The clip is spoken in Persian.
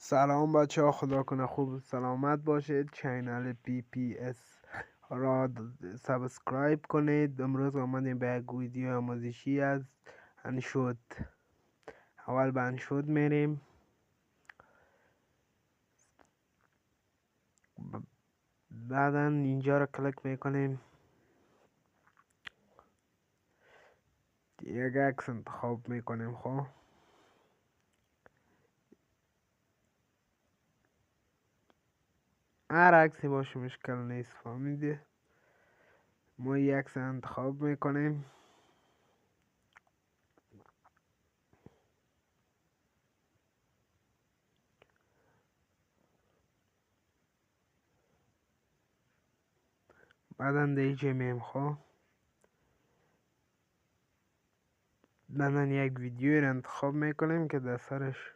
سلام بچه ها، خدا کنه خوب سلامت باشید. چینل PPS را سابسکرایب کنید. امروز آمدیم به یک ویدیو آموزشی از انشود. اول به انشود میریم، بعدا اینجا رو کلیک میکنیم، یک عکس انتخاب میکنیم. خب هر عکسی باشه مشکل نیست، فهمیدی؟ ما یک عکس انتخاب میکنیم، بعدا دیجی میم. خب بعدا یک ویدیو رو انتخاب میکنیم که در سرش